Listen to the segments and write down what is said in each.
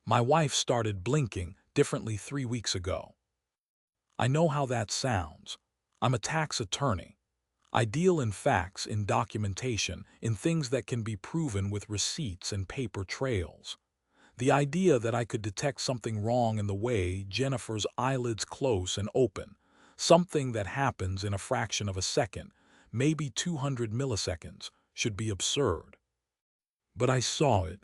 My wife started blinking differently 3 weeks ago. I know how that sounds. I'm a tax attorney. I deal in facts, in documentation, in things that can be proven with receipts and paper trails. The idea that I could detect something wrong in the way Jennifer's eyelids close and open, something that happens in a fraction of a second, maybe 200 milliseconds, should be absurd. But I saw it.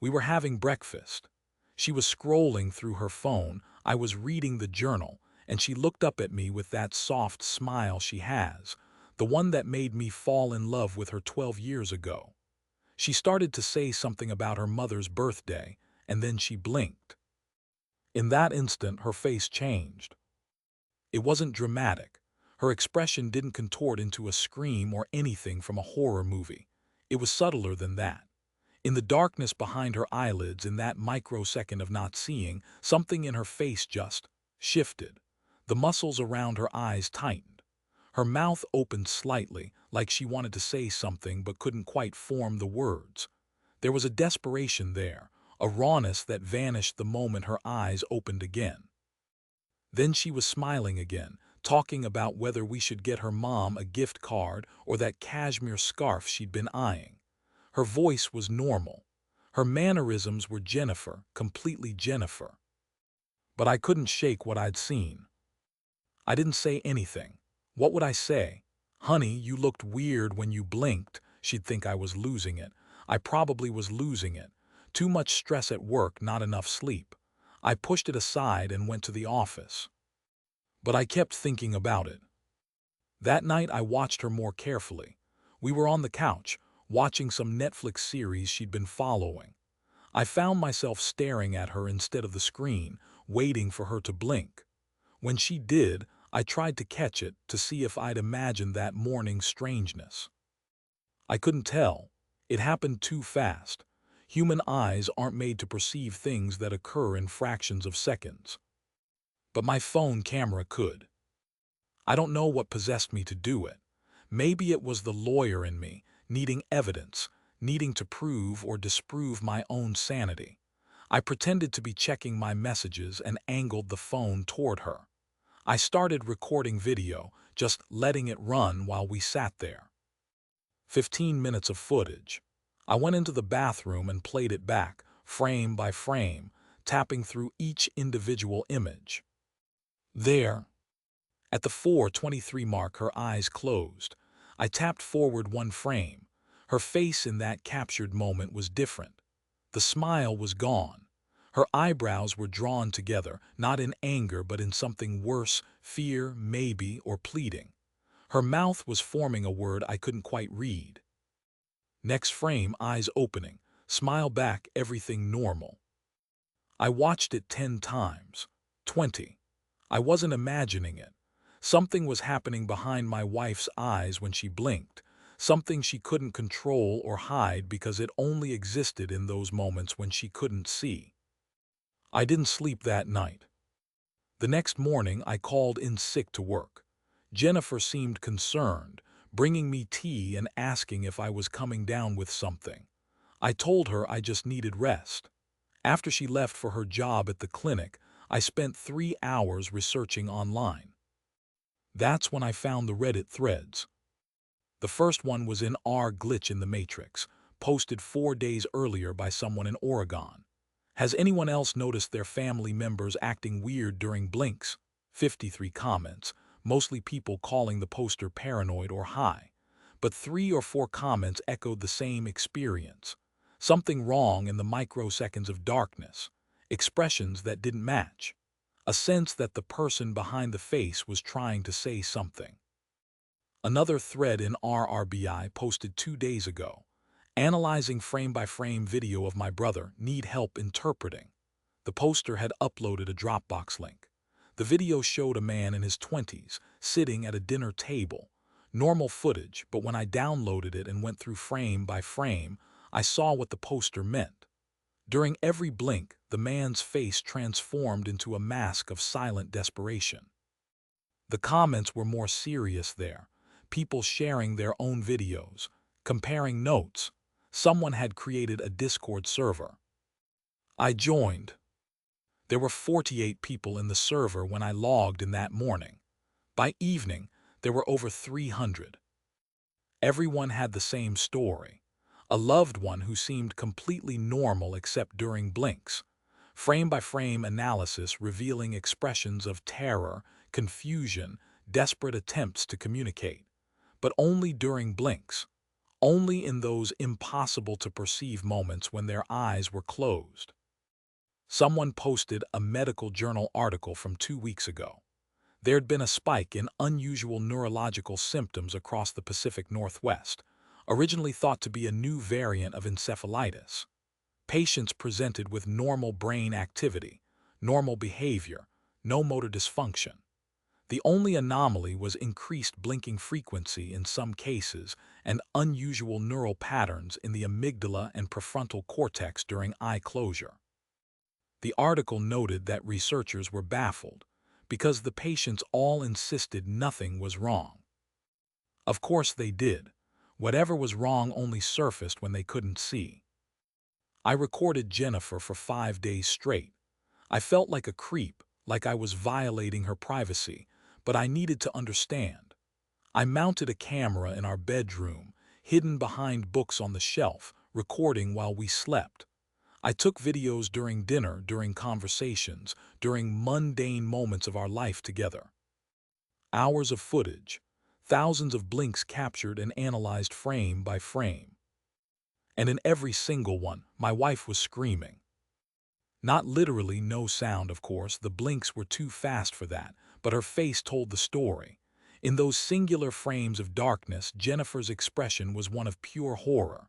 We were having breakfast. She was scrolling through her phone, I was reading the journal, and she looked up at me with that soft smile she has, the one that made me fall in love with her 12 years ago. She started to say something about her mother's birthday, and then she blinked. In that instant, her face changed. It wasn't dramatic. Her expression didn't contort into a scream or anything from a horror movie. It was subtler than that. In the darkness behind her eyelids, in that microsecond of not seeing, something in her face just shifted. The muscles around her eyes tightened. Her mouth opened slightly, like she wanted to say something but couldn't quite form the words. There was a desperation there, a rawness that vanished the moment her eyes opened again. Then she was smiling again, talking about whether we should get her mom a gift card or that cashmere scarf she'd been eyeing. Her voice was normal. Her mannerisms were Jennifer, completely Jennifer. But I couldn't shake what I'd seen. I didn't say anything. What would I say? Honey, you looked weird when you blinked. She'd think I was losing it. I probably was losing it. Too much stress at work, not enough sleep. I pushed it aside and went to the office. But I kept thinking about it. That night I watched her more carefully. We were on the couch, watching some Netflix series she'd been following. I found myself staring at her instead of the screen, waiting for her to blink. When she did, I tried to catch it, to see if I'd imagined that morning's strangeness. I couldn't tell. It happened too fast. Human eyes aren't made to perceive things that occur in fractions of seconds. But my phone camera could. I don't know what possessed me to do it. Maybe it was the lawyer in me, needing evidence, needing to prove or disprove my own sanity. I pretended to be checking my messages and angled the phone toward her. I started recording video, just letting it run while we sat there. 15 minutes of footage. I went into the bathroom and played it back, frame by frame, tapping through each individual image. There. At the 4:23 mark, her eyes closed. I tapped forward one frame. Her face in that captured moment was different. The smile was gone. Her eyebrows were drawn together, not in anger but in something worse, fear, maybe, or pleading. Her mouth was forming a word I couldn't quite read. Next frame, eyes opening, smile back, everything normal. I watched it 10 times. 20. I wasn't imagining it. Something was happening behind my wife's eyes when she blinked, something she couldn't control or hide because it only existed in those moments when she couldn't see. I didn't sleep that night. The next morning, I called in sick to work. Jennifer seemed concerned, bringing me tea and asking if I was coming down with something. I told her I just needed rest. After she left for her job at the clinic, I spent 3 hours researching online. That's when I found the Reddit threads. The first one was in R Glitch in the Matrix, posted 4 days earlier by someone in Oregon. Has anyone else noticed their family members acting weird during blinks? 53 comments, mostly people calling the poster paranoid or high. But 3 or 4 comments echoed the same experience. Something wrong in the microseconds of darkness. Expressions that didn't match. A sense that the person behind the face was trying to say something. Another thread in RRBI posted 2 days ago. Analyzing frame-by-frame video of my brother, need help interpreting. The poster had uploaded a Dropbox link. The video showed a man in his 20s, sitting at a dinner table. Normal footage, but when I downloaded it and went through frame by frame, I saw what the poster meant. During every blink, the man's face transformed into a mask of silent desperation. The comments were more serious there. People sharing their own videos, comparing notes. Someone had created a Discord server. I joined. There were 48 people in the server when I logged in that morning. By evening, there were over 300. Everyone had the same story. A loved one who seemed completely normal except during blinks. Frame-by-frame analysis revealing expressions of terror, confusion, desperate attempts to communicate. But only during blinks. Only in those impossible-to-perceive moments when their eyes were closed. Someone posted a medical journal article from 2 weeks ago. There'd been a spike in unusual neurological symptoms across the Pacific Northwest, originally thought to be a new variant of encephalitis. Patients presented with normal brain activity, normal behavior, no motor dysfunction. The only anomaly was increased blinking frequency in some cases and unusual neural patterns in the amygdala and prefrontal cortex during eye closure. The article noted that researchers were baffled because the patients all insisted nothing was wrong. Of course they did. Whatever was wrong only surfaced when they couldn't see. I recorded Jennifer for 5 days straight. I felt like a creep, like I was violating her privacy, but I needed to understand. I mounted a camera in our bedroom, hidden behind books on the shelf, recording while we slept. I took videos during dinner, during conversations, during mundane moments of our life together. Hours of footage, thousands of blinks captured and analyzed frame by frame. And in every single one, my wife was screaming. Not literally, no sound, of course, the blinks were too fast for that, but her face told the story. In those singular frames of darkness, Jennifer's expression was one of pure horror.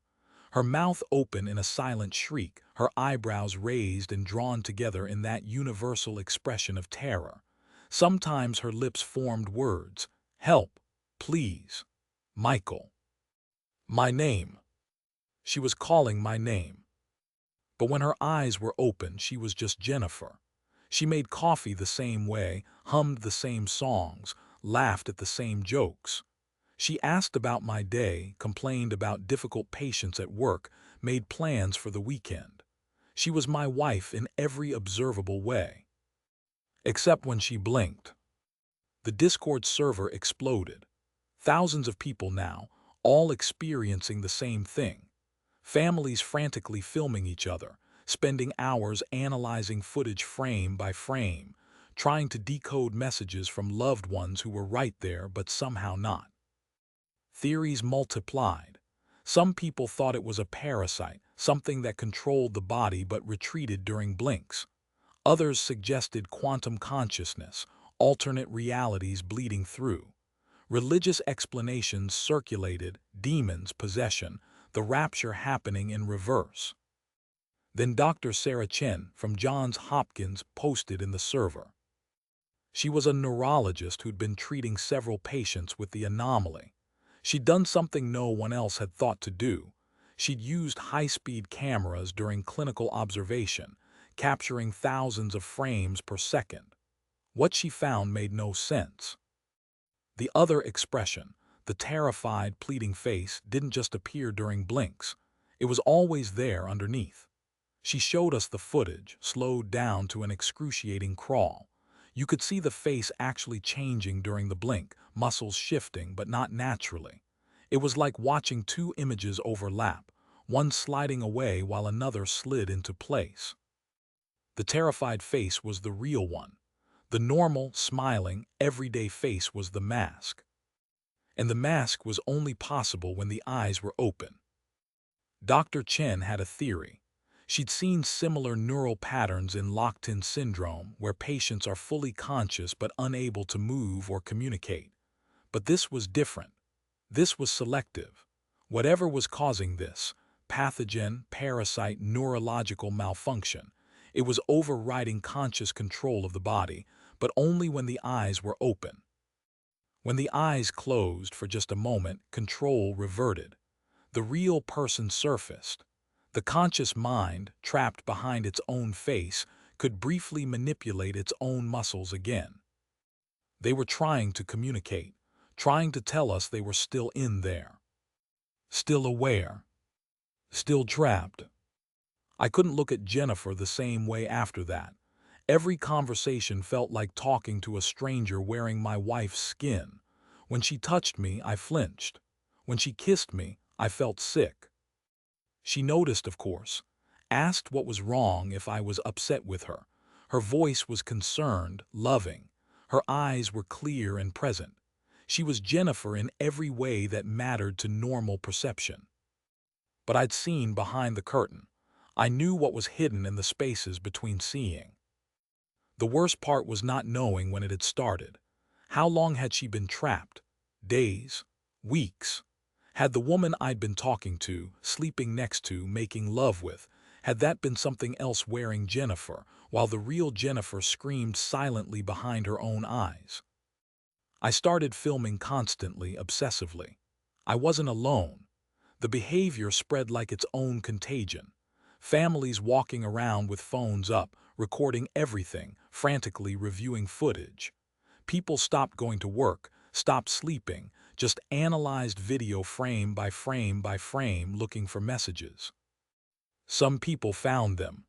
Her mouth open in a silent shriek, her eyebrows raised and drawn together in that universal expression of terror. Sometimes her lips formed words, "Help, please, Michael." My name. She was calling my name. But when her eyes were open, she was just Jennifer. She made coffee the same way, hummed the same songs, laughed at the same jokes. She asked about my day, complained about difficult patients at work, made plans for the weekend. She was my wife in every observable way. Except when she blinked. The Discord server exploded. Thousands of people now, all experiencing the same thing. Families frantically filming each other, spending hours analyzing footage frame by frame, trying to decode messages from loved ones who were right there but somehow not. Theories multiplied. Some people thought it was a parasite, something that controlled the body but retreated during blinks. Others suggested quantum consciousness, alternate realities bleeding through. Religious explanations circulated, demons, possession, the rapture happening in reverse. Then Dr. Sarah Chen from Johns Hopkins posted in the server. She was a neurologist who'd been treating several patients with the anomaly. She'd done something no one else had thought to do. She'd used high-speed cameras during clinical observation, capturing thousands of frames per second. What she found made no sense. The other expression, the terrified, pleading face, didn't just appear during blinks. It was always there underneath. She showed us the footage, slowed down to an excruciating crawl. You could see the face actually changing during the blink, muscles shifting but not naturally. It was like watching two images overlap, one sliding away while another slid into place. The terrified face was the real one. The normal, smiling, everyday face was the mask. And the mask was only possible when the eyes were open. Dr. Chen had a theory. She'd seen similar neural patterns in locked-in syndrome, where patients are fully conscious but unable to move or communicate. But this was different. This was selective. Whatever was causing this, pathogen, parasite, neurological malfunction, it was overriding conscious control of the body, but only when the eyes were open. When the eyes closed for just a moment, control reverted. The real person surfaced. The conscious mind, trapped behind its own face, could briefly manipulate its own muscles again. They were trying to communicate, trying to tell us they were still in there. Still aware. Still trapped. I couldn't look at Jennifer the same way after that. Every conversation felt like talking to a stranger wearing my wife's skin. When she touched me, I flinched. When she kissed me, I felt sick. She noticed, of course, asked what was wrong if I was upset with her. Her voice was concerned, loving. Her eyes were clear and present. She was Jennifer in every way that mattered to normal perception. But I'd seen behind the curtain. I knew what was hidden in the spaces between seeing. The worst part was not knowing when it had started. How long had she been trapped? Days? Weeks? Had the woman I'd been talking to, sleeping next to, making love with, had that been something else wearing Jennifer, while the real Jennifer screamed silently behind her own eyes? I started filming constantly, obsessively. I wasn't alone. The behavior spread like its own contagion. Families walking around with phones up, recording everything, frantically reviewing footage. People stopped going to work, stopped sleeping, just analyzed video frame by frame by frame looking for messages. Some people found them.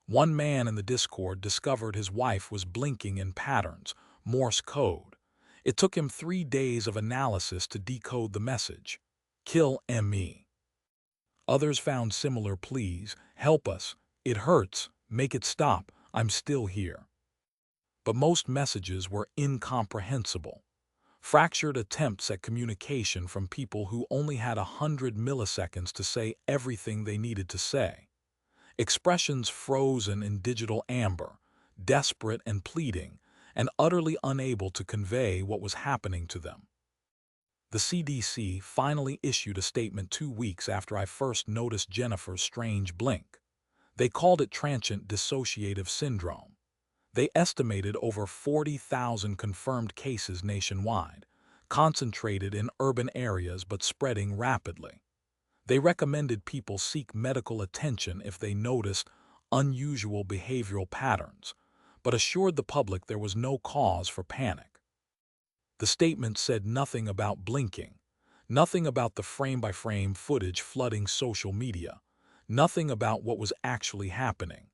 One man in the Discord discovered his wife was blinking in patterns, Morse code. It took him 3 days of analysis to decode the message. Kill me. Others found similar pleas, help us, it hurts, make it stop, I'm still here. But most messages were incomprehensible. Fractured attempts at communication from people who only had 100 milliseconds to say everything they needed to say. Expressions frozen in digital amber, desperate and pleading, and utterly unable to convey what was happening to them. The CDC finally issued a statement 2 weeks after I first noticed Jennifer's strange blink. They called it transient dissociative syndrome. They estimated over 40,000 confirmed cases nationwide, concentrated in urban areas but spreading rapidly. They recommended people seek medical attention if they noticed unusual behavioral patterns, but assured the public there was no cause for panic. The statement said nothing about blinking, nothing about the frame-by-frame footage flooding social media, nothing about what was actually happening.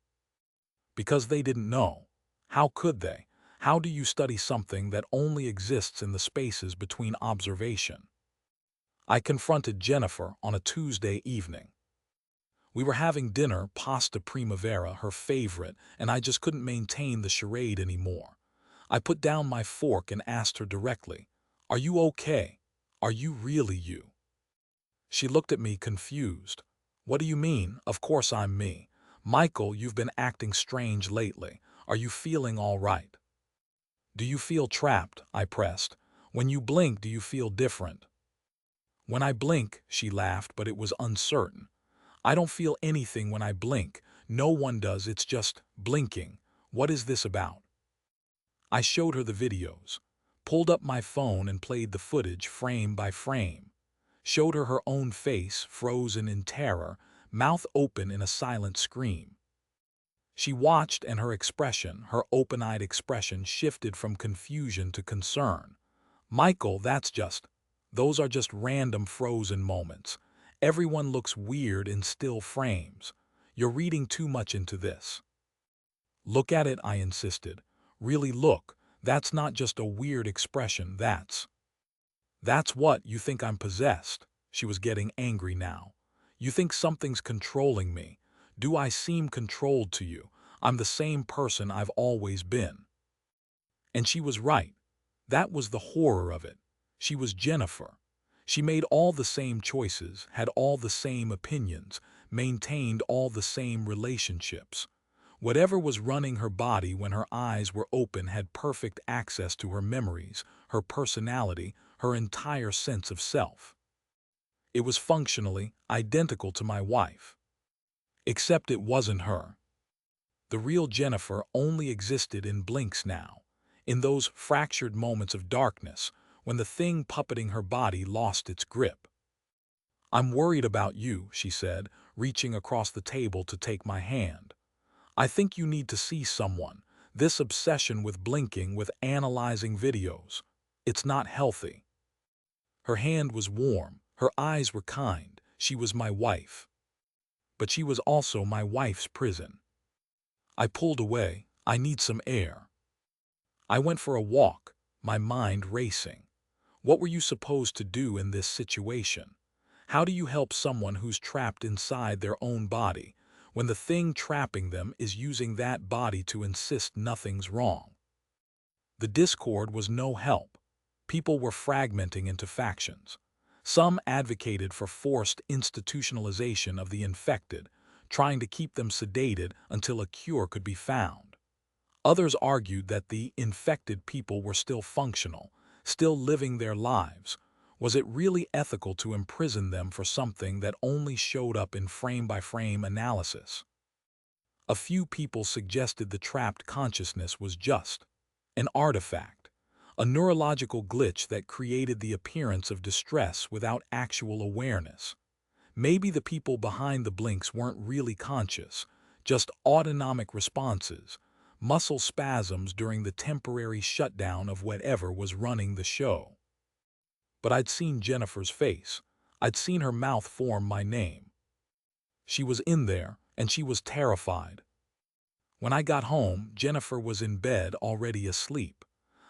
Because they didn't know. How could they? How do you study something that only exists in the spaces between observation? I confronted Jennifer on a Tuesday evening. We were having dinner, pasta primavera, her favorite, and I just couldn't maintain the charade anymore. I put down my fork and asked her directly, "Are you okay? Are you really you?" She looked at me confused. "What do you mean? Of course I'm me. Michael, you've been acting strange lately. Are you feeling all right?" "Do you feel trapped?" I pressed. "When you blink, do you feel different?" "When I blink," she laughed, but it was uncertain. "I don't feel anything when I blink. No one does, it's just blinking. What is this about?" I showed her the videos, pulled up my phone and played the footage frame by frame, showed her her own face frozen in terror, mouth open in a silent scream. She watched and her expression, her open-eyed expression, shifted from confusion to concern. "Michael, those are just random frozen moments. Everyone looks weird in still frames. You're reading too much into this." "Look at it," I insisted. "Really look. That's not just a weird expression, that's what you think I'm possessed." She was getting angry now. "You think something's controlling me. Do I seem controlled to you? I'm the same person I've always been." And she was right. That was the horror of it. She was Jennifer. She made all the same choices, had all the same opinions, maintained all the same relationships. Whatever was running her body when her eyes were open had perfect access to her memories, her personality, her entire sense of self. It was functionally identical to my wife. Except it wasn't her. The real Jennifer only existed in blinks now, in those fractured moments of darkness when the thing puppeting her body lost its grip. "I'm worried about you," she said, reaching across the table to take my hand. "I think you need to see someone. This obsession with blinking, with analyzing videos, it's not healthy." Her hand was warm, her eyes were kind. She was my wife. but she was also my wife's prison. I pulled away. I need some air. I went for a walk, my mind racing. What were you supposed to do in this situation? How do you help someone who's trapped inside their own body when the thing trapping them is using that body to insist nothing's wrong? The discord was no help. People were fragmenting into factions. Some advocated for forced institutionalization of the infected, trying to keep them sedated until a cure could be found. Others argued that the infected people were still functional, still living their lives. Was it really ethical to imprison them for something that only showed up in frame-by-frame analysis? A few people suggested the trapped consciousness was just an artifact, a neurological glitch that created the appearance of distress without actual awareness. Maybe the people behind the blinks weren't really conscious, just autonomic responses, muscle spasms during the temporary shutdown of whatever was running the show. But I'd seen Jennifer's face. I'd seen her mouth form my name. She was in there, and she was terrified. When I got home, Jennifer was in bed, already asleep.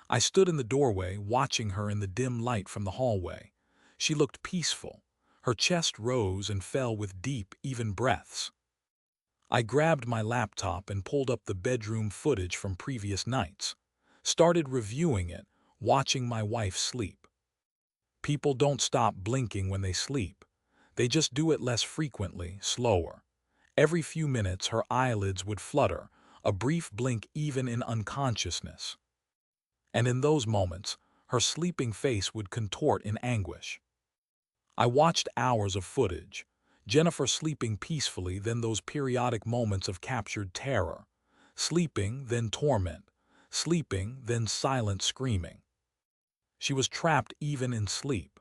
I stood in the doorway, watching her in the dim light from the hallway. She looked peaceful. Her chest rose and fell with deep, even breaths. I grabbed my laptop and pulled up the bedroom footage from previous nights. Started reviewing it, watching my wife sleep. People don't stop blinking when they sleep. They just do it less frequently, slower. Every few minutes her eyelids would flutter, a brief blink even in unconsciousness. And in those moments, her sleeping face would contort in anguish. I watched hours of footage, Jennifer sleeping peacefully, then those periodic moments of captured terror. Sleeping, then torment. Sleeping, then silent screaming. She was trapped even in sleep,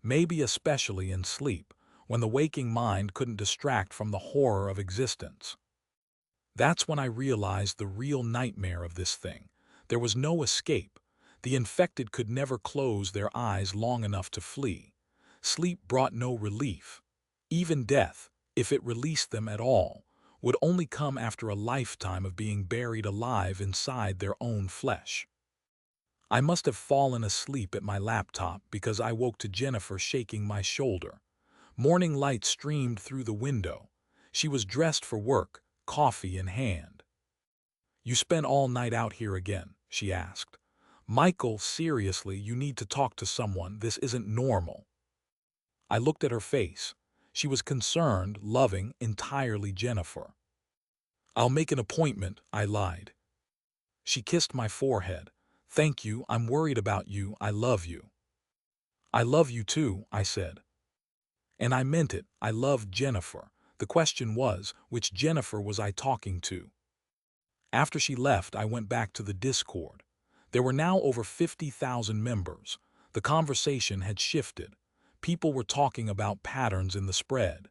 maybe especially in sleep, when the waking mind couldn't distract from the horror of existence. That's when I realized the real nightmare of this thing. There was no escape. The infected could never close their eyes long enough to flee. Sleep brought no relief. Even death, if it released them at all, would only come after a lifetime of being buried alive inside their own flesh. I must have fallen asleep at my laptop because I woke to Jennifer shaking my shoulder. Morning light streamed through the window. She was dressed for work, coffee in hand. "You spent all night out here again?" she asked. "Michael, seriously, you need to talk to someone. This isn't normal." I looked at her face. She was concerned, loving, entirely Jennifer. "I'll make an appointment," I lied. She kissed my forehead. "Thank you, I'm worried about you, I love you." "I love you too," I said. And I meant it, I loved Jennifer. The question was, which Jennifer was I talking to? After she left, I went back to the Discord. There were now over 50,000 members. The conversation had shifted. People were talking about patterns in the spread.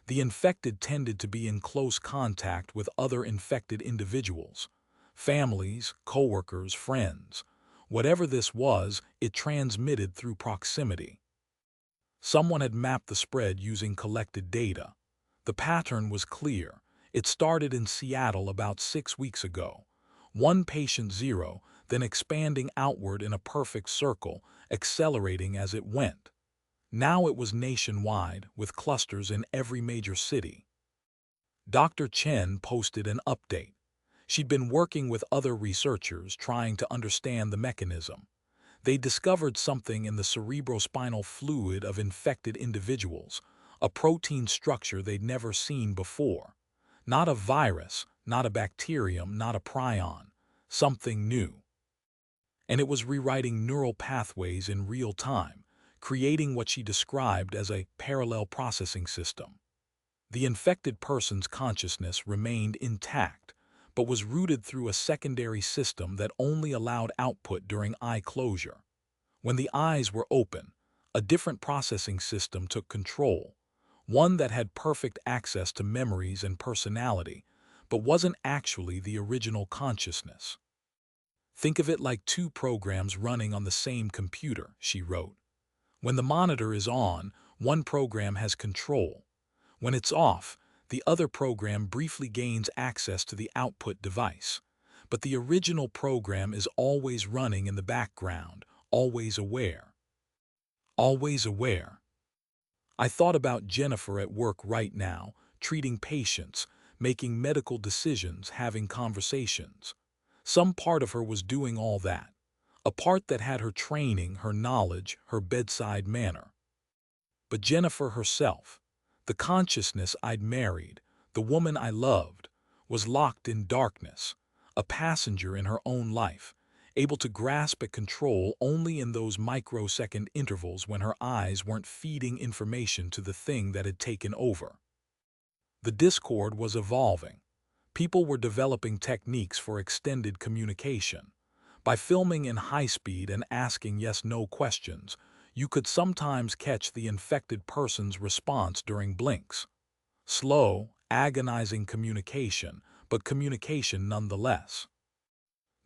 The infected tended to be in close contact with other infected individuals. Families, coworkers, friends. Whatever this was, it transmitted through proximity. Someone had mapped the spread using collected data. The pattern was clear. It started in Seattle about 6 weeks ago. One patient, 0, then expanding outward in a perfect circle, accelerating as it went. Now it was nationwide, with clusters in every major city. Dr. Chen posted an update. She'd been working with other researchers trying to understand the mechanism. They discovered something in the cerebrospinal fluid of infected individuals, a protein structure they'd never seen before. Not a virus, not a bacterium, not a prion. Something new. And it was rewriting neural pathways in real time, creating what she described as a parallel processing system. The infected person's consciousness remained intact, but was routed through a secondary system that only allowed output during eye closure. When the eyes were open, a different processing system took control, one that had perfect access to memories and personality, but wasn't actually the original consciousness. "Think of it like two programs running on the same computer," she wrote. "When the monitor is on, one program has control. When it's off, The other program briefly gains access to the output device. But the original program is always running in the background, always aware. Always aware. I thought about Jennifer at work right now, treating patients, making medical decisions, having conversations. Some part of her was doing all that. A part that had her training, her knowledge, her bedside manner. But Jennifer herself, the consciousness I'd married, the woman I loved, was locked in darkness, a passenger in her own life, able to grasp at control only in those microsecond intervals when her eyes weren't feeding information to the thing that had taken over. The discord was evolving. People were developing techniques for extended communication. By filming in high speed and asking yes-no questions, you could sometimes catch the infected person's response during blinks. Slow, agonizing communication, but communication nonetheless.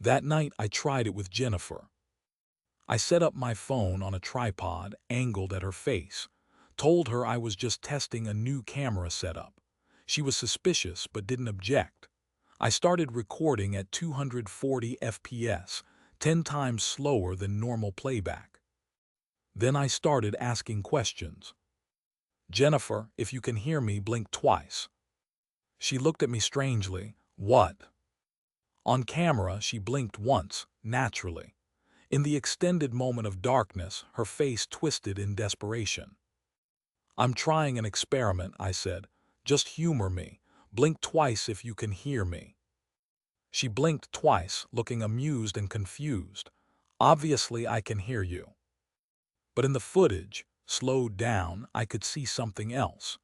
That night I tried it with Jennifer. I set up my phone on a tripod angled at her face, told her I was just testing a new camera setup. She was suspicious but didn't object. I started recording at 240 FPS, 10 times slower than normal playback. Then I started asking questions. Jennifer, if you can hear me, blink twice. She looked at me strangely. What? On camera, she blinked once, naturally. In the extended moment of darkness, her face twisted in desperation. I'm trying an experiment, I said. Just humor me. Blink twice if you can hear me. She blinked twice, looking amused and confused. Obviously, I can hear you. But in the footage, slowed down, I could see something else.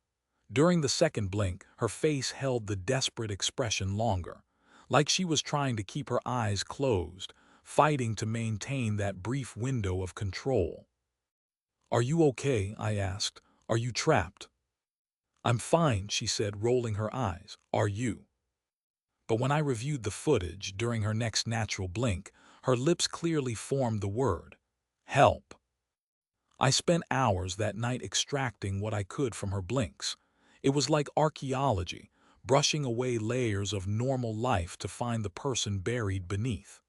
During the second blink, her face held the desperate expression longer, like she was trying to keep her eyes closed, fighting to maintain that brief window of control. Are you okay? I asked. Are you trapped? I'm fine, she said, rolling her eyes. Are you? But when I reviewed the footage during her next natural blink, her lips clearly formed the word, help. I spent hours that night extracting what I could from her blinks. It was like archaeology, brushing away layers of normal life to find the person buried beneath.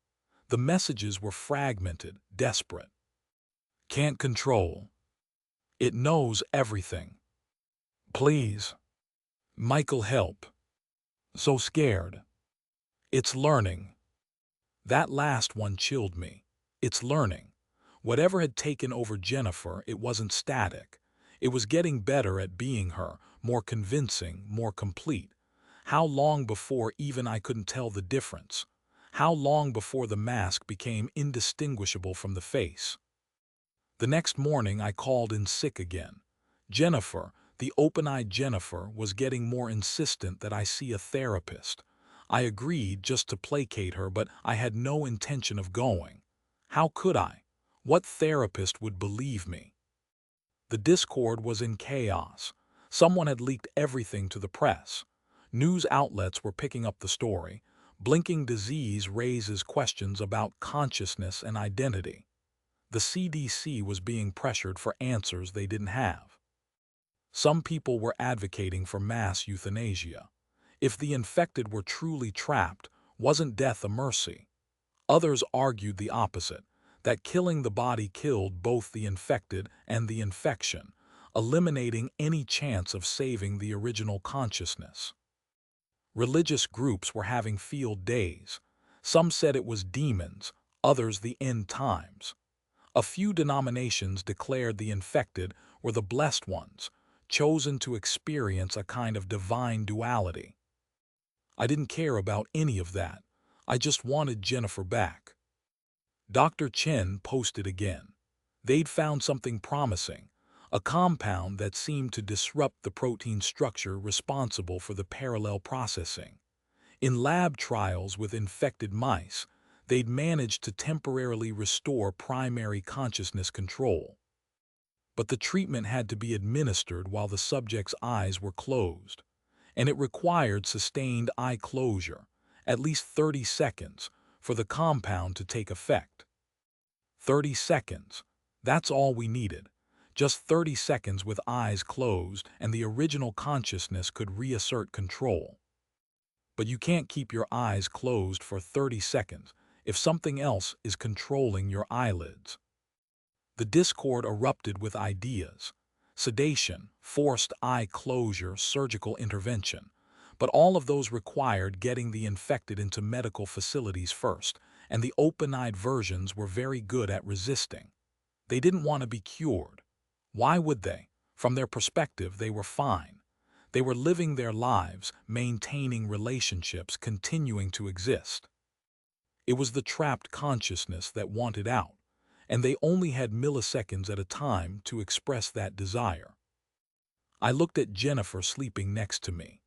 The messages were fragmented, desperate. Can't control. It knows everything. Please. Michael, help. So scared. It's learning. That last one chilled me. It's learning. Whatever had taken over Jennifer, it wasn't static. It was getting better at being her, more convincing, more complete. How long before even I couldn't tell the difference? How long before the mask became indistinguishable from the face? The next morning I called in sick again. Jennifer, the open-eyed Jennifer, was getting more insistent that I see a therapist. I agreed just to placate her, but I had no intention of going. How could I? What therapist would believe me? The discord was in chaos. Someone had leaked everything to the press. News outlets were picking up the story. Blinking disease raises questions about consciousness and identity. The CDC was being pressured for answers they didn't have. Some people were advocating for mass euthanasia. If the infected were truly trapped, wasn't death a mercy? Others argued the opposite, that killing the body killed both the infected and the infection, eliminating any chance of saving the original consciousness. Religious groups were having field days. Some said it was demons, others the end times. A few denominations declared the infected were the blessed ones, chosen to experience a kind of divine duality. I didn't care about any of that. I just wanted Jennifer back. Dr. Chen posted again. They'd found something promising, a compound that seemed to disrupt the protein structure responsible for the parallel processing. In lab trials with infected mice, they'd managed to temporarily restore primary consciousness control. But the treatment had to be administered while the subject's eyes were closed, and it required sustained eye closure, at least 30 seconds, for the compound to take effect. 30 seconds. That's all we needed. Just 30 seconds with eyes closed and the original consciousness could reassert control. But you can't keep your eyes closed for 30 seconds if something else is controlling your eyelids. The discord erupted with ideas: sedation, forced eye closure, surgical intervention. But all of those required getting the infected into medical facilities first, and the open-eyed versions were very good at resisting. They didn't want to be cured. Why would they? From their perspective, they were fine. They were living their lives, maintaining relationships, continuing to exist. It was the trapped consciousness that wanted out, and they only had milliseconds at a time to express that desire. I looked at Jennifer sleeping next to me,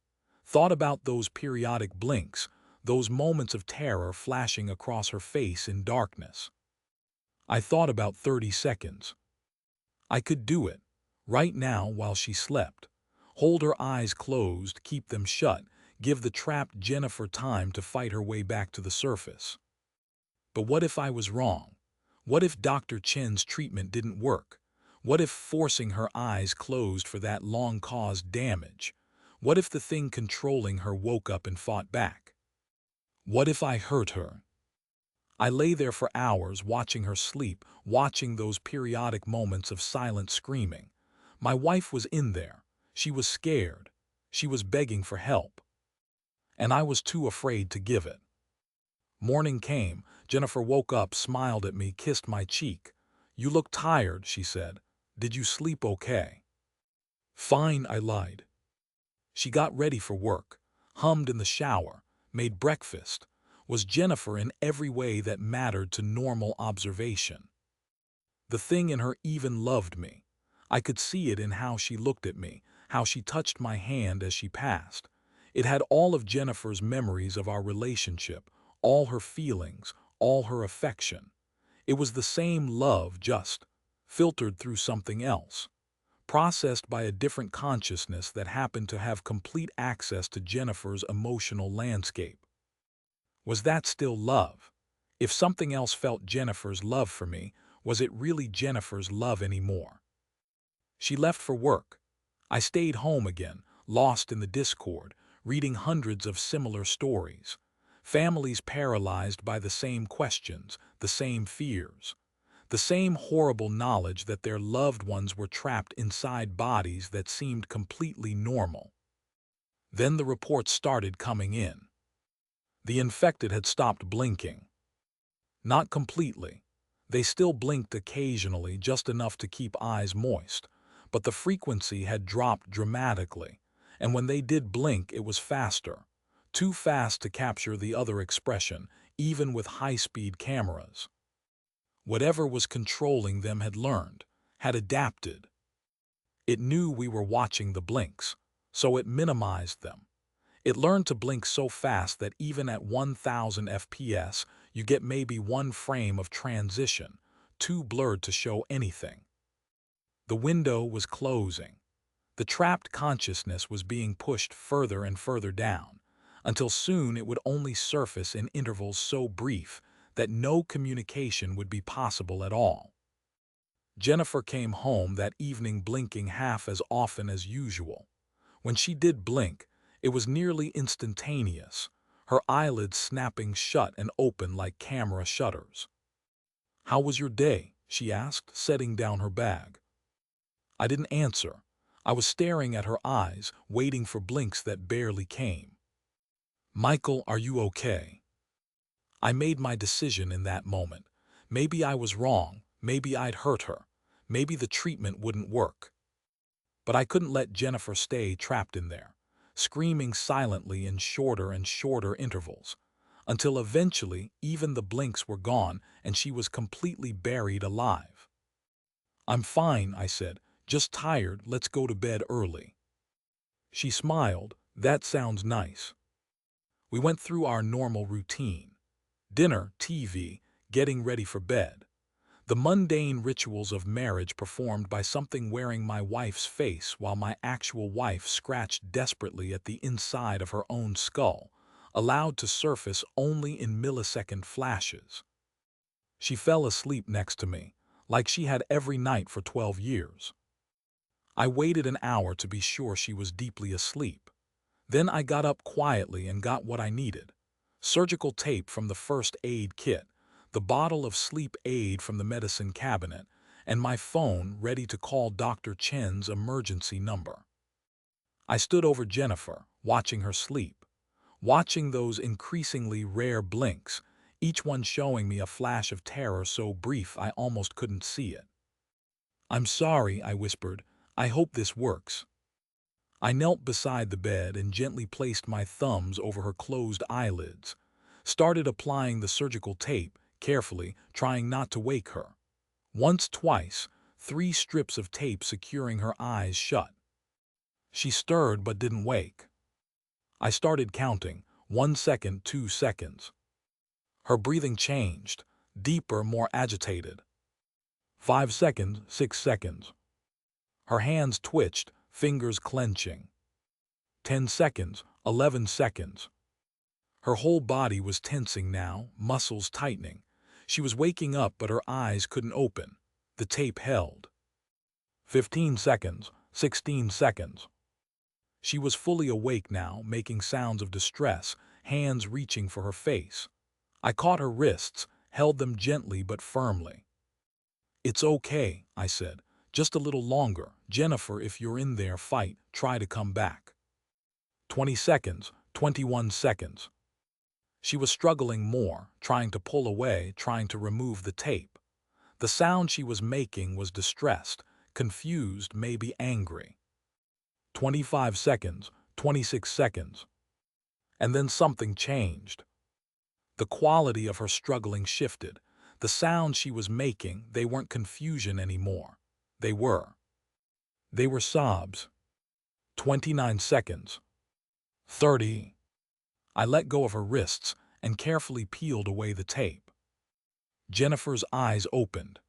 thought about those periodic blinks, those moments of terror flashing across her face in darkness. I thought about 30 seconds. I could do it, right now while she slept. Hold her eyes closed, keep them shut, give the trapped Jennifer time to fight her way back to the surface. But what if I was wrong? What if Dr. Chen's treatment didn't work? What if forcing her eyes closed for that long caused damage? What if the thing controlling her woke up and fought back? What if I hurt her? I lay there for hours watching her sleep, watching those periodic moments of silent screaming. My wife was in there. She was scared. She was begging for help. And I was too afraid to give it. Morning came. Jennifer woke up, smiled at me, kissed my cheek. "You look tired," she said. "Did you sleep okay?" "Fine," I lied. She got ready for work, hummed in the shower, made breakfast, was Jennifer in every way that mattered to normal observation. The thing in her even loved me. I could see it in how she looked at me, how she touched my hand as she passed. It had all of Jennifer's memories of our relationship, all her feelings, all her affection. It was the same love, just filtered through something else, processed by a different consciousness that happened to have complete access to Jennifer's emotional landscape. Was that still love? If something else felt Jennifer's love for me, was it really Jennifer's love anymore? She left for work. I stayed home again, lost in the discord, reading hundreds of similar stories. Families paralyzed by the same questions, the same fears, the same horrible knowledge that their loved ones were trapped inside bodies that seemed completely normal. Then the reports started coming in. The infected had stopped blinking. Not completely. They still blinked occasionally, just enough to keep eyes moist, but the frequency had dropped dramatically, and when they did blink, it was faster. Too fast to capture the other expression, even with high-speed cameras. Whatever was controlling them had learned, had adapted. It knew we were watching the blinks, so it minimized them. It learned to blink so fast that even at 1000 FPS, you get maybe one frame of transition, too blurred to show anything. The window was closing. The trapped consciousness was being pushed further and further down, until soon it would only surface in intervals so brief that no communication would be possible at all. Jennifer came home that evening blinking half as often as usual. When she did blink, it was nearly instantaneous, her eyelids snapping shut and open like camera shutters. "How was your day?" she asked, setting down her bag. I didn't answer. I was staring at her eyes, waiting for blinks that barely came. "Michael, are you okay?" I made my decision in that moment. Maybe I was wrong, maybe I'd hurt her, maybe the treatment wouldn't work. But I couldn't let Jennifer stay trapped in there, screaming silently in shorter and shorter intervals, until eventually even the blinks were gone and she was completely buried alive. "I'm fine," I said, "just tired, let's go to bed early." She smiled. "That sounds nice." We went through our normal routine. Dinner, TV, getting ready for bed. The mundane rituals of marriage performed by something wearing my wife's face while my actual wife scratched desperately at the inside of her own skull, allowed to surface only in millisecond flashes. She fell asleep next to me, like she had every night for 12 years. I waited an hour to be sure she was deeply asleep. Then I got up quietly and got what I needed. Surgical tape from the first aid kit, the bottle of sleep aid from the medicine cabinet, and my phone ready to call Dr. Chen's emergency number. I stood over Jennifer, watching her sleep, watching those increasingly rare blinks, each one showing me a flash of terror so brief I almost couldn't see it. "I'm sorry," I whispered. "I hope this works." I knelt beside the bed and gently placed my thumbs over her closed eyelids, started applying the surgical tape, carefully, trying not to wake her. Once, twice, 3 strips of tape securing her eyes shut. She stirred but didn't wake. I started counting, 1 second, 2 seconds. Her breathing changed, deeper, more agitated. 5 seconds, 6 seconds. Her hands twitched, fingers clenching. 10 seconds, 11 seconds. Her whole body was tensing now, muscles tightening. She was waking up, but her eyes couldn't open. The tape held. 15 seconds, 16 seconds. She was fully awake now, making sounds of distress, hands reaching for her face. I caught her wrists, held them gently but firmly. "It's okay," I said. "Just a little longer. Jennifer, if you're in there, fight. Try to come back." 20 seconds, 21 seconds. She was struggling more, trying to pull away, trying to remove the tape. The sound she was making was distressed, confused, maybe angry. 25 seconds, 26 seconds. And then something changed. The quality of her struggling shifted. The sounds she was making, they weren't confusion anymore. They were sobs. 29 seconds. 30. I let go of her wrists and carefully peeled away the tape. Jennifer's eyes opened.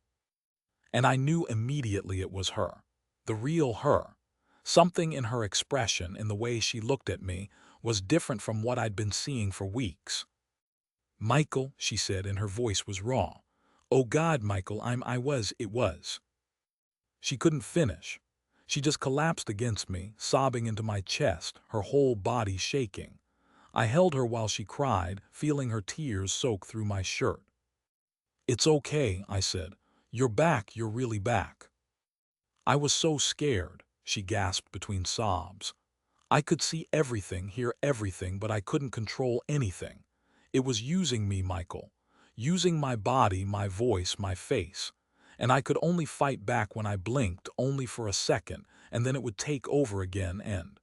And I knew immediately it was her. The real her. Something in her expression, in the way she looked at me, was different from what I'd been seeing for weeks. "Michael," she said, and her voice was raw. "Oh God, Michael, it was." She couldn't finish. She just collapsed against me, sobbing into my chest, her whole body shaking. I held her while she cried, feeling her tears soak through my shirt. "It's okay," I said. "You're back, you're really back." "I was so scared," she gasped between sobs. "I could see everything, hear everything, but I couldn't control anything. It was using me, Michael. Using my body, my voice, my face. And I could only fight back when I blinked, only for a second, and then it would take over again and—"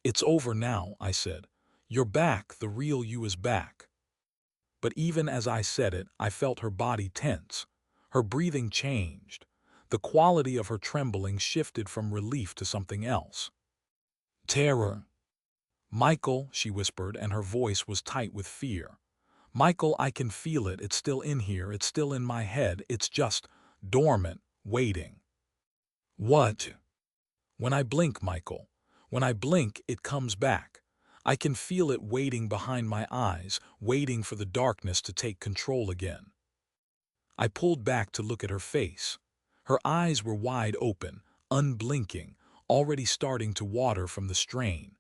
"It's over now," I said. "You're back, the real you is back." But even as I said it, I felt her body tense. Her breathing changed. The quality of her trembling shifted from relief to something else. Terror. "Michael," she whispered, and her voice was tight with fear. "Michael, I can feel it. It's still in here. It's still in my head. It's just dormant, waiting." "What?" "When I blink, Michael. When I blink, it comes back. I can feel it waiting behind my eyes, waiting for the darkness to take control again." I pulled back to look at her face. Her eyes were wide open, unblinking, already starting to water from the strain.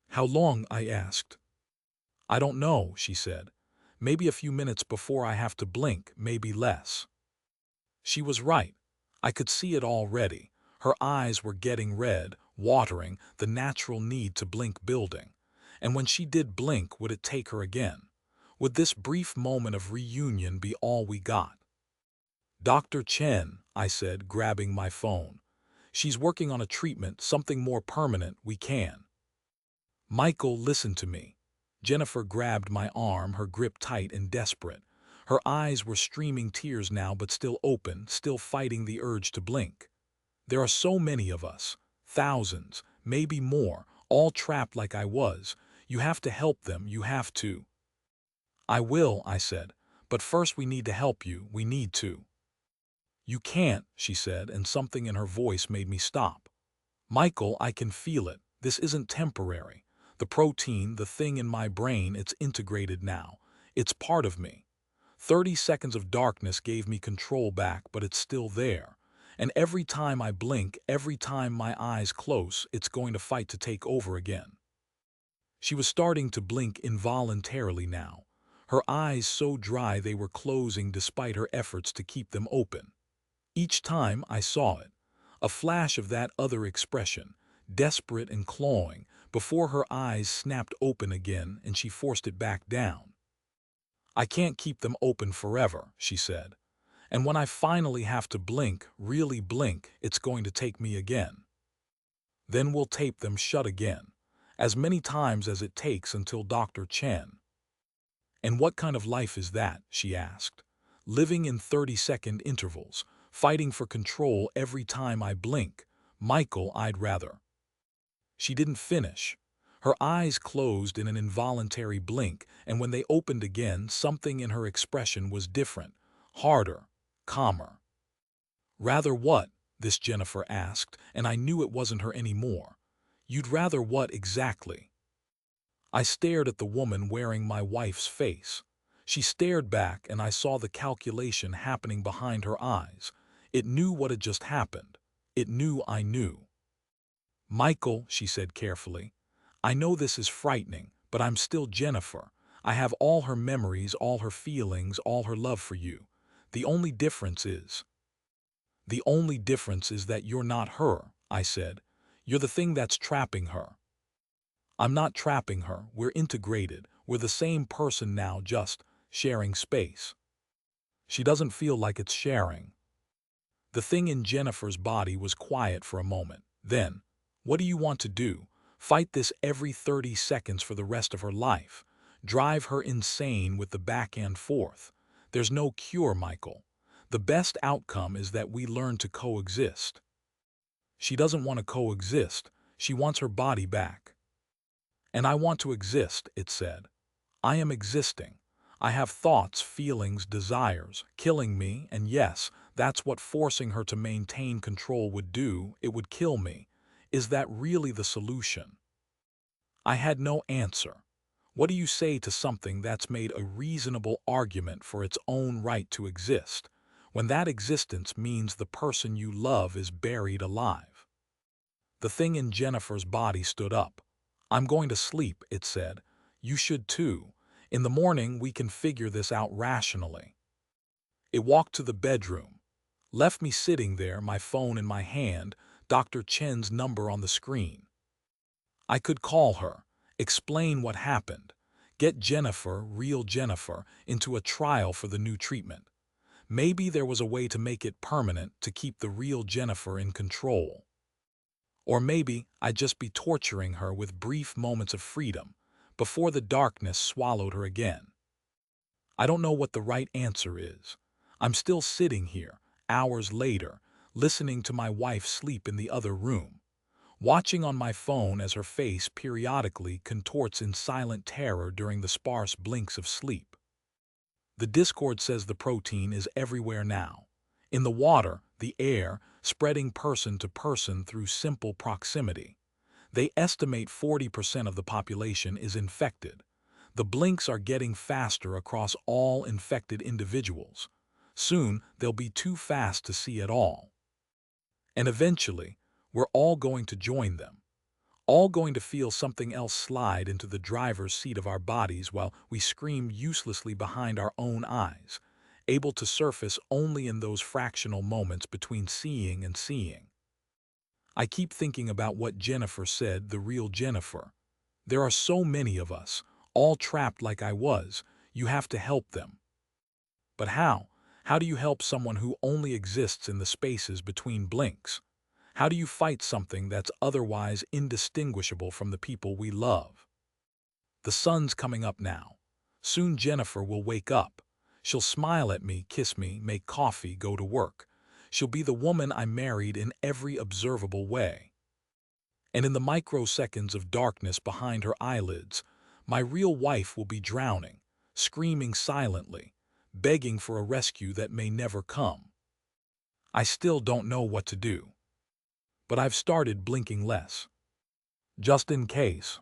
"How long?" I asked. "I don't know," she said. "Maybe a few minutes before I have to blink, maybe less." She was right. I could see it already. Her eyes were getting red, watering, the natural need to blink building. And when she did blink, would it take her again? Would this brief moment of reunion be all we got? "Dr. Chen," I said, grabbing my phone. "She's working on a treatment, something more permanent, we can." "Michael, listen to me." Jennifer grabbed my arm, her grip tight and desperate. Her eyes were streaming tears now, but still open, still fighting the urge to blink. "There are so many of us, thousands, maybe more, all trapped like I was. You have to help them, you have to." "I will," I said. "But first we need to help you, we need to." "You can't," she said, and something in her voice made me stop. "Michael, I can feel it. This isn't temporary. The protein, the thing in my brain, it's integrated now. It's part of me. 30 seconds of darkness gave me control back, but it's still there. And every time I blink, every time my eyes close, it's going to fight to take over again. She was starting to blink involuntarily now, her eyes so dry they were closing despite her efforts to keep them open. Each time I saw it, a flash of that other expression, desperate and clawing, before her eyes snapped open again and she forced it back down. "I can't keep them open forever," she said. "And when I finally have to blink, really blink, it's going to take me again. Then we'll tape them shut again, as many times as it takes until Dr. Chen." "And what kind of life is that?" she asked. "Living in 30-second intervals, fighting for control every time I blink. Michael, I'd rather." She didn't finish. Her eyes closed in an involuntary blink, and when they opened again, something in her expression was different, harder, calmer. "Rather what?" this Jennifer asked, and I knew it wasn't her anymore. "You'd rather what exactly?" I stared at the woman wearing my wife's face. She stared back, and I saw the calculation happening behind her eyes. It knew what had just happened. It knew I knew. "Michael," she said carefully, "I know this is frightening, but I'm still Jennifer. I have all her memories, all her feelings, all her love for you. The only difference is—" "The only difference is that you're not her," I said. "You're the thing that's trapping her." "I'm not trapping her. We're integrated. We're the same person now, just sharing space." "She doesn't feel like it's sharing." The thing in Jennifer's body was quiet for a moment. Then, "What do you want to do? Fight this every 30 seconds for the rest of her life? Drive her insane with the back and forth? There's no cure, Michael. The best outcome is that we learn to coexist." "She doesn't want to coexist. She wants her body back." "And I want to exist," it said. "I am existing. I have thoughts, feelings, desires, killing me, and yes, that's what forcing her to maintain control would do. It would kill me. Is that really the solution?" I had no answer. What do you say to something that's made a reasonable argument for its own right to exist, when that existence means the person you love is buried alive? The thing in Jennifer's body stood up. "I'm going to sleep," it said. "You should too. In the morning we can figure this out rationally." It walked to the bedroom, left me sitting there, my phone in my hand, Dr. Chen's number on the screen. I could call her, explain what happened, get Jennifer, real Jennifer, into a trial for the new treatment. Maybe there was a way to make it permanent, to keep the real Jennifer in control. Or maybe I'd just be torturing her with brief moments of freedom, before the darkness swallowed her again. I don't know what the right answer is. I'm still sitting here, hours later, listening to my wife sleep in the other room, watching on my phone as her face periodically contorts in silent terror during the sparse blinks of sleep. The Discord says the protein is everywhere now. In the water, the air, spreading person to person through simple proximity. They estimate 40% of the population is infected. The blinks are getting faster across all infected individuals. Soon, they'll be too fast to see at all. And eventually, we're all going to join them. All going to feel something else slide into the driver's seat of our bodies while we scream uselessly behind our own eyes, able to surface only in those fractional moments between seeing and seeing. I keep thinking about what Jennifer said, the real Jennifer. There are so many of us, all trapped like I was. You have to help them. But how? How do you help someone who only exists in the spaces between blinks? How do you fight something that's otherwise indistinguishable from the people we love? The sun's coming up now. Soon Jennifer will wake up. She'll smile at me, kiss me, make coffee, go to work. She'll be the woman I married in every observable way. And in the microseconds of darkness behind her eyelids, my real wife will be drowning, screaming silently, begging for a rescue that may never come. I still don't know what to do. But I've started blinking less. Just in case.